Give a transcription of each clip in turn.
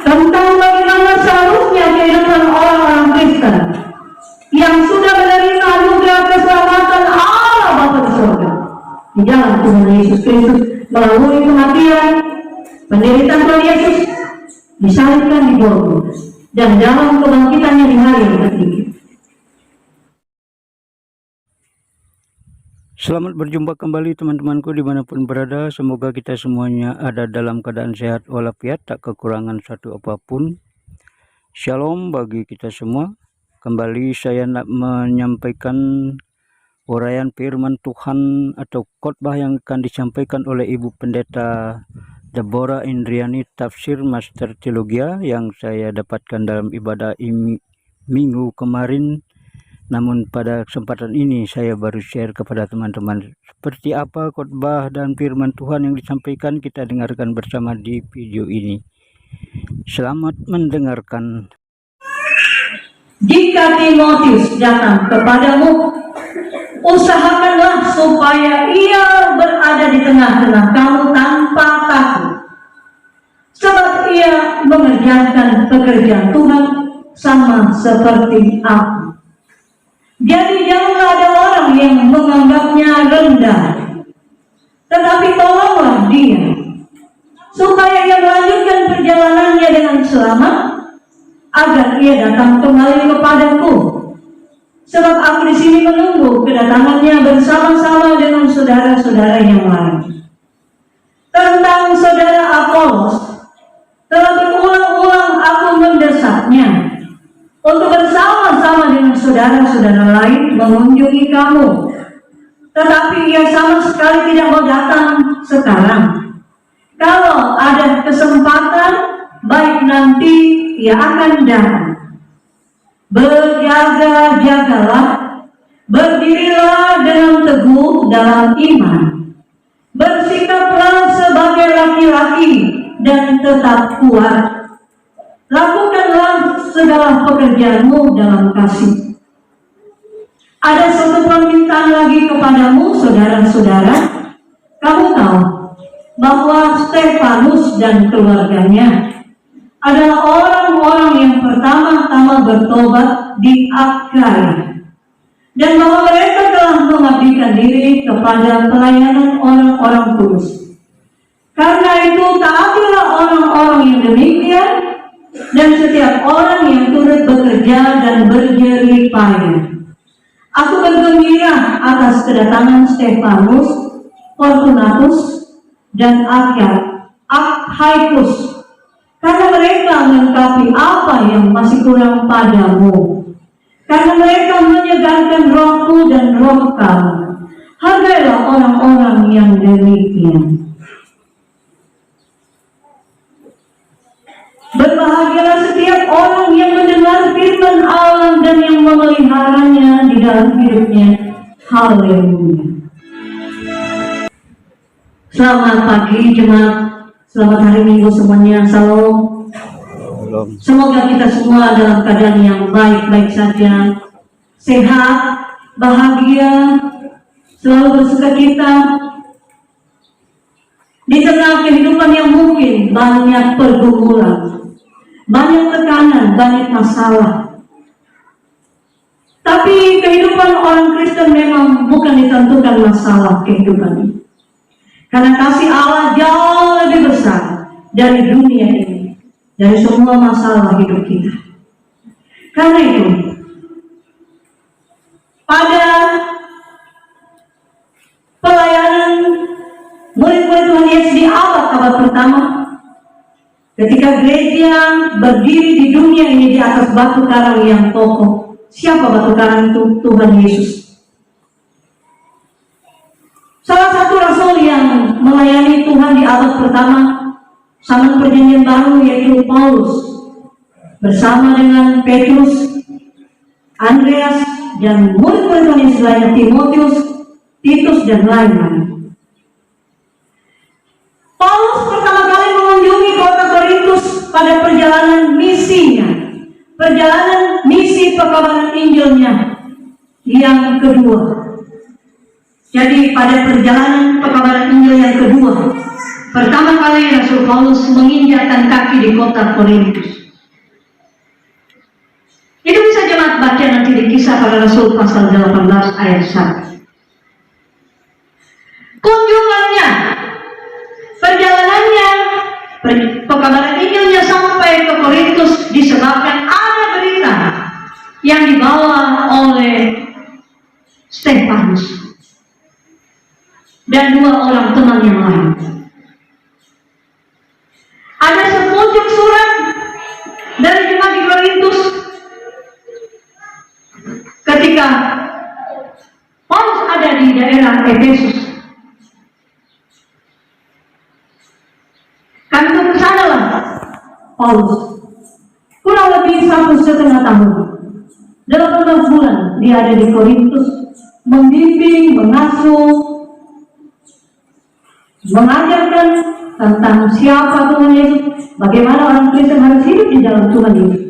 tentang bagaimana seharusnya kehidupan orang-orang Kristen yang sudah menerima anugerah keselamatan Allah Bapa di surga di dalam Tuhan Yesus Kristus melalui kematian, penderitaan Tuhan Yesus, disalibkan di Golgota, dan dalam kebangkitannya di hari yang ketiga. Selamat berjumpa kembali teman-temanku dimanapun berada. Semoga kita semuanya ada dalam keadaan sehat walafiat, tak kekurangan satu apapun. Shalom bagi kita semua. Kembali saya nak menyampaikan uraian firman Tuhan atau khotbah yang akan disampaikan oleh Ibu Pendeta Deborah Indriani, tafsir Master Teologia, yang saya dapatkan dalam ibadah minggu kemarin. Namun pada kesempatan ini saya baru share kepada teman-teman seperti apa khotbah dan firman Tuhan yang disampaikan. Kita dengarkan bersama di video ini. Selamat mendengarkan. Jika Timotius datang kepadamu, usahakanlah supaya ia berada di tengah-tengah kamu tanpa takut, sebab ia mengerjakan pekerjaan Tuhan sama seperti aku. Jadi janganlah ada orang yang menganggapnya rendah, tetapi tolonglah dia supaya ia melanjutkan perjalanannya dengan selamat, agar ia datang kembali kepadaku. Sebab aku di sini menunggu kedatangannya bersama-sama dengan saudara-saudara yang lain. Tentang saudara Apolos, telah berulang-ulang aku mendesaknya untuk bersama-sama dengan saudara-saudara lain mengunjungi kamu, tetapi ia sama sekali tidak mau datang sekarang. Kalau ada kesempatan, baik nanti ia akan datang. Berjaga-jagalah, berdirilah dengan teguh dalam iman, bersikaplah sebagai laki-laki dan tetap kuat. Lakukanlah segala pekerjaanmu dalam kasih. Ada satu permintaan lagi kepadamu, saudara-saudara. Kamu tahu bahwa Stefanus dan keluarganya adalah orang-orang yang pertama-tama bertobat di Akhaya, dan bahwa mereka telah mengabdikan diri kepada pelayanan orang-orang kudus. Karena itu taatilah orang-orang yang demikian, dan setiap orang yang turut bekerja dan berjerih payah. Aku bergembira atas kedatangan Stefanus, Fortunatus, dan Akhaikus, karena mereka melengkapi apa yang masih kurang padamu. Karena mereka menyegarkan rohku dan roh kamu. Hargailah orang-orang yang demikian. Berbahagialah setiap orang yang mendengar firman Allah dan yang memeliharanya di dalam hidupnya. Haleluya. Selamat pagi jemaat, selamat hari Minggu semuanya. Salam. Semoga kita semua dalam keadaan yang baik-baik saja, sehat, bahagia, selalu bersukacita. Di tengah kehidupan yang mungkin banyak pergumulan, banyak tekanan, banyak masalah. Tapi kehidupan orang Kristen memang bukan ditentukan masalah kehidupan ini. Karena kasih Allah jauh lebih besar dari dunia ini, dari semua masalah hidup kita. Karena itu, pada pelayanan murid-murid Tuhan Yesus di abad pertama, ketika gereja berdiri di dunia ini di atas batu karang yang kokoh. Siapa batu karang itu? Tuhan Yesus. Salah satu rasul yang melayani Tuhan di abad pertama, zaman perjanjian baru, yaitu Paulus, bersama dengan Petrus, Andreas, dan murid-murid Tuhan Yesus lainnya, Timotius, Titus, dan lain-lain. Paulus pertama kali mengunjungi kota Korintus pada perjalanan misinya, perjalanan misi pekabaran Injilnya yang kedua. Jadi pada perjalanan pekabaran Injil yang kedua, pertama kali Rasul Paulus menginjakkan kaki di kota Korintus. Itu bisa jemaat baca nanti di Kisah Para Rasul pasal 18 ayat 1. Kunjungannya, perjalanannya, pekabaran Injilnya sampai ke Korintus disebabkan ada berita yang dibawa oleh Stefanus dan 2 orang teman yang lain. Ada sepucuk surat dari jemaat di Korintus ketika Paulus ada di daerah Efesus. Kami ke sana lah, Paulus. Kurang lebih 1,5 tahun. 18 bulan dia ada di Korintus, membimbing, mengasuh, mengajarkan tentang siapa Tuhan Yesus, bagaimana orang Kristen harus hidup di dalam Tuhan Yesus.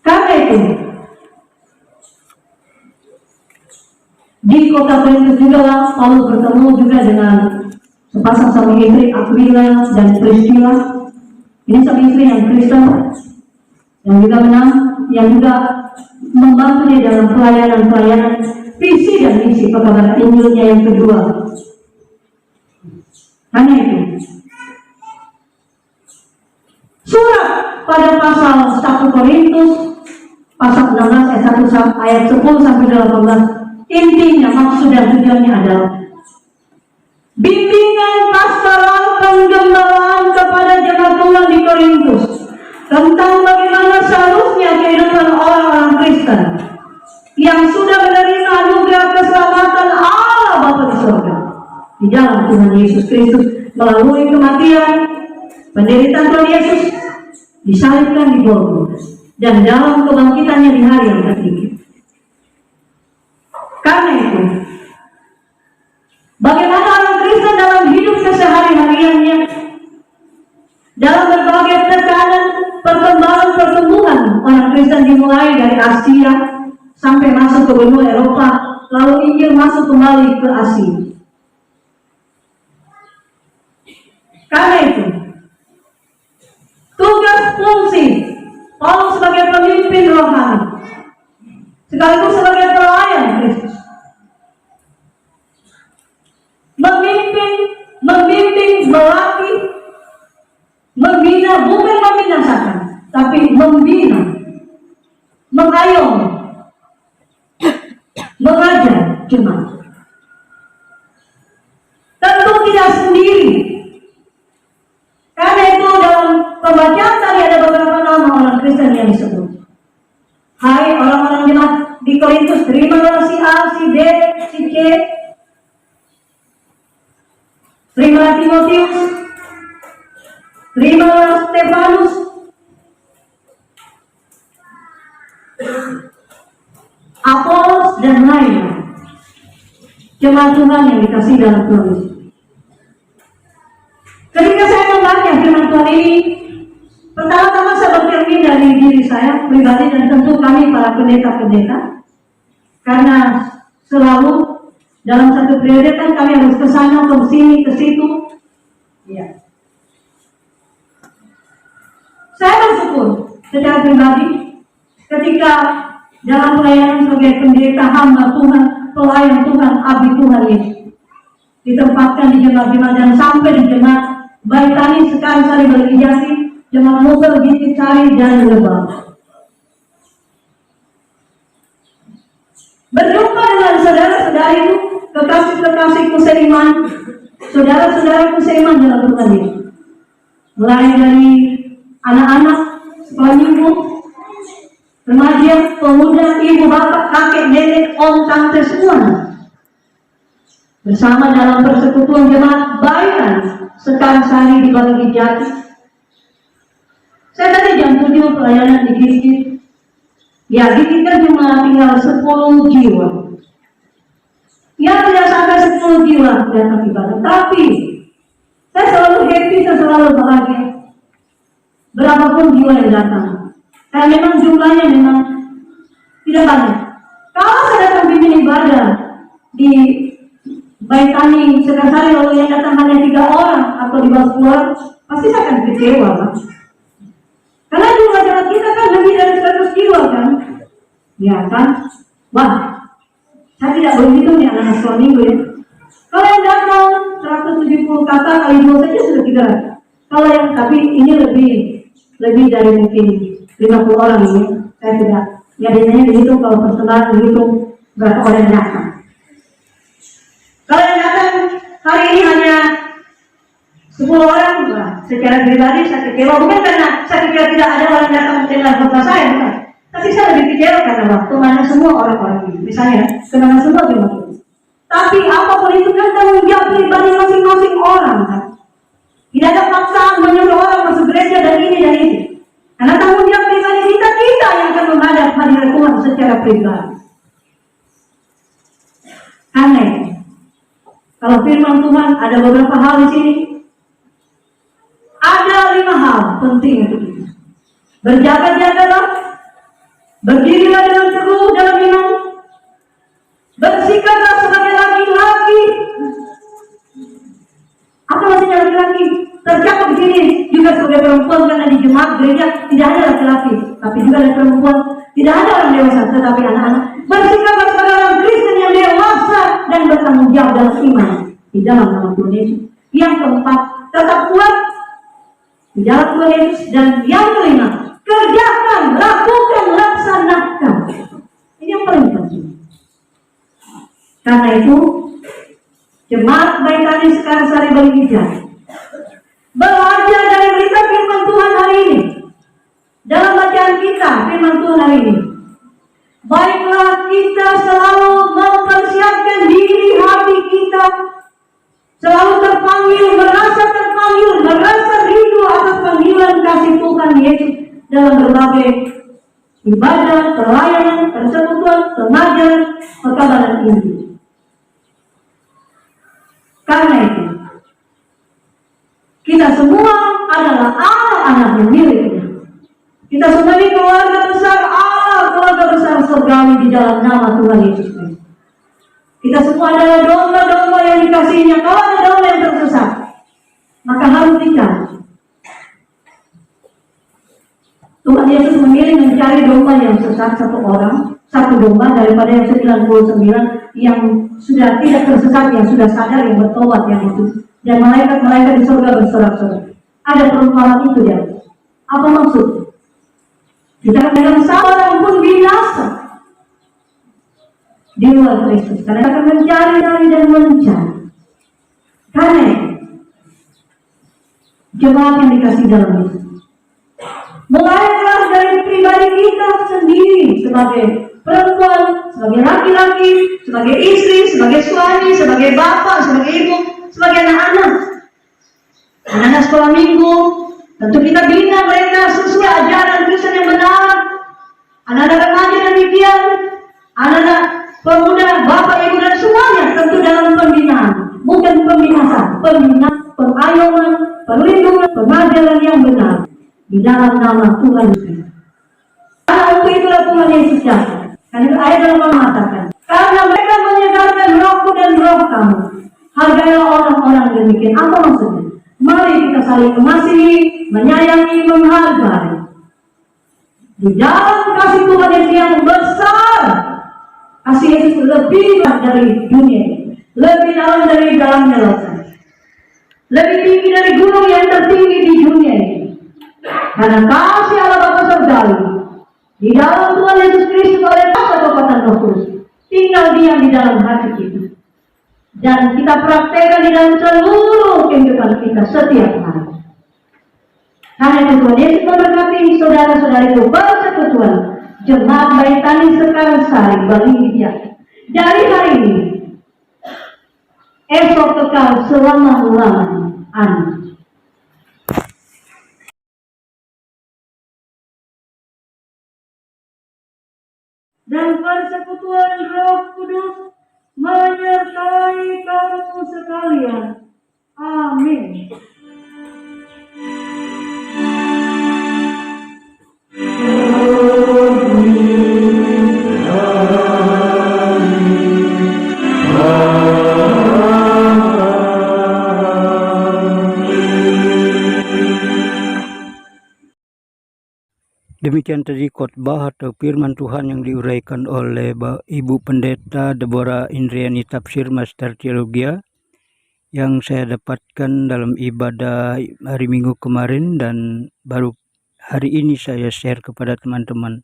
Karena itu, di kota Korintus juga Paulus bertemu juga dengan sepasang suami istri, Aquila dan Priscilla. Ini suami istri yang Kristen, yang juga yang juga membantu dia dalam pelayanan visi dan misi pekabaran Injilnya yang kedua. Hanya itu. Surat pada pasal 1 Korintus pasal 16 ayat 10 sampai 18, intinya maksud dan tujuannya adalah bimbingan pastoral penggembalaan kepada jemaat Tuhan di Korintus tentang bagaimana seharusnya kehidupan orang-orang Kristen yang sudah menerima anugerah keselamatan Allah Bapa di surga di dalam Tuhan Yesus Kristus melalui kematian, penderitaan Tuhan Yesus, disalibkan di Golgota, dan dalam kebangkitannya di hari yang ketiga. Karena itu, bagaimana orang Kristen dalam hidup kesehari-hariannya, dalam berbagai tekanan pertumbuhan orang Kristen dimulai dari Asia sampai masuk ke benua Eropa, lalu Injil masuk kembali ke Asia. Karena itu, tugas fungsi Paulus sebagai pemimpin rohani sekaligus sebagai pelayan Kristus, membimbing, melatih, membina, bukan membinasakan, tapi membina, mengayomi, mengajar jemaat. Tentu tidak sendiri. Karena itu dalam pembacaan tadi ada beberapa nama orang Kristen yang disebut. Hai orang-orang jemaat di Korintus, terimalah si A, si B, si C. Terimalah Timotius, terimalah Stefanus, Apolos dan lainnya. Jemaat Tuhan yang dikasih dalam Tuhan Yesus. Ketika saya membaca firman Tuhan ini, pertama-tama saya bercermin dari diri saya pribadi dan tentu kami para pendeta-pendeta, karena selalu dalam satu periode kan kami harus ke sana, ke sini, ke situ. Ya. Saya bersyukur secara pribadi ketika dalam pelayanan sebagai pendeta, hamba Tuhan, pelayan Tuhan, abdi Tuhan Yesus, ditempatkan di jemaat-jemaat dan sampai di jemaat Baitani sekarang Sari Balikijati, jemaat Mobil Giti Sari dan Lebak. Berjumpa dengan saudara-saudara itu, kekasih-kekasihku seiman, saudara-saudaraku seiman dalam Tuhan Yesus. Mulai dari anak-anak, sekolah minggu, remaja, pemuda, ibu, bapak, kakek, nenek, om, tante, semua. Bersama dalam persekutuan jemaat Baitani sekarang Sari di Balikijati. Saya tadi jam 7 pelayanan di Giti. Ya, di kita cuma tinggal 10 jiwa. Ya, tidak sampai 10 jiwa datang ibadah. Tapi saya selalu happy, saya selalu bahagia. Berapapun jiwa yang datang. Karena memang jumlahnya memang tidak banyak. Kalau saya datang bimbing ibadah di baik kami sekali lalu yang datang hanya 3 orang atau di bawah 10 orang, pasti saya akan kecewa, Pak. Karena jumlah jemaat kita kan lebih dari 100 jiwa kan, ya kan? Wah, saya tidak begitu nih anak-anak suami gue ya. Kalau yang datang 170 kakak kali 2 saja sudah 300. Kalau yang tapi ini lebih dari mungkin 50 orang ini, saya tidak. Ya biasanya begitu kalau persembahan begitu berapa orang yang datang. Kalau yang datang hari ini hanya 10 orang, nah, secara pribadi saya kecewa, bukan karena saya kira tidak ada orang yang datang dengan kota saya, bukan. Tapi saya lebih kecewa karena waktu mana semua orang-orang ini, misalnya kenangan semua jemaat ini. Tapi apapun itu kan tanggung jawab pribadi masing-masing orang kan. Tidak ada paksaan menyuruh orang masuk gereja dan ini dan itu. Karena tanggung jawab pribadi kita yang akan menghadap hadirat Tuhan secara pribadi. Aneh. Kalau firman Tuhan ada beberapa hal di sini. Ada 5 hal penting untuk kita. Berjaga-jagalah, berdirilah dengan teguh dalam iman, bersikaplah sebagai laki-laki. Apa maksudnya laki-laki? Tercakup di sini juga sebagai perempuan, karena di jemaat gereja tidak ada laki-laki, tapi juga ada perempuan. Tidak ada orang dewasa, tetapi anak-anak. Bersikaplah sebagai orang Kristen yang dewasa dan bertanggung jawab dalam iman di dalam nama Tuhan Yesus. Yang keempat, tetap kuat di dalam Tuhan Yesus. Dan yang kelima, kerjakan, lakukan, laksanakan. Ini yang paling penting. Karena itu jemaat baik tadi sekarang sehari berbicara, belajar dari berita firman Tuhan hari ini. Dalam bacaan kita firman Tuhan hari ini, baiklah kita selalu mempersiapkan diri hati kita, selalu merasa rindu atas panggilan kasih Tuhan Yesus dalam berbagai ibadah, pelayanan, persekutuan, pengajaran, pekabaran Injil. Karena itu, kita semua adalah anak-anak yang miliknya. Kita semua ini keluarga besar Allah, keluarga besar surgawi di dalam nama Tuhan Yesus Kristus. Kita semua adalah domba-domba yang dikasihinya. Kalau ada domba yang tersesat, maka harus dicari. Tuhan Yesus memilih mencari domba yang sesat satu domba daripada yang 99 yang sudah tidak tersesat, yang sudah sadar, yang bertobat, yang itu. Dan malaikat-malaikat di surga bersorak-sorai. Ada perumpamaan itu ya. Apa maksud? Kita dengan seorang pun binasa di luar Kristus. Karena akan mencari dan mencari. Karena jemaat yang dikasih dalam Yesus, mulailah dari pribadi kita sendiri sebagai perempuan, sebagai laki-laki, sebagai istri, sebagai suami, sebagai bapak, sebagai ibu, sebagai anak-anak. Anak-anak sekolah minggu, tentu kita bina mereka sesuai ajaran Kristen yang benar. Anak-anak remaja demikian, anak-anak pemuda, bapak, ibu dan semuanya tentu dalam pembinaan, bukan pembinaan, pengayoman, perlindungan, pengajaran yang benar di dalam nama Tuhan Yesus. Karena untuk itulah Tuhan Yesus datang. Karena ayat dalam mengatakan, karena mereka menyegarkan rohku dan roh kamu, hargailah orang-orang demikian. Apa maksudnya? Mari kita saling mengasihi, menyayangi, menghargai. Di dalam kasih Tuhan Yesus yang besar, kasih Yesus lebih dari dunia ini, lebih dalam dari dalamnya lautan, lebih tinggi dari gunung yang tertinggi di dunia ini. Karena kasih Allah Bapa surgawi di dalam Tuhan Yesus Kristus oleh kuasa kekuatan Roh Kudus tinggal diam di dalam hati kita. Dan kita praktekkan di dalam seluruh kehidupan kita setiap hari. Karena itu Tuhan Yesus memberkati saudara-saudariku persekutuan jemaat baik tani sekarang sehari bagi Jati. Dari hari ini, esok kekal selama-lamanya. Amin. Dan persekutuan Roh Kudus menyertai kamu sekalian. Amin. Amin. Demikian tadi khotbah atau firman Tuhan yang diuraikan oleh Ibu Pendeta Deborah Indriani Tafsir Master Teologia yang saya dapatkan dalam ibadah hari Minggu kemarin dan baru hari ini saya share kepada teman-teman.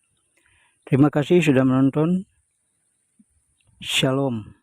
Terima kasih sudah menonton. Shalom.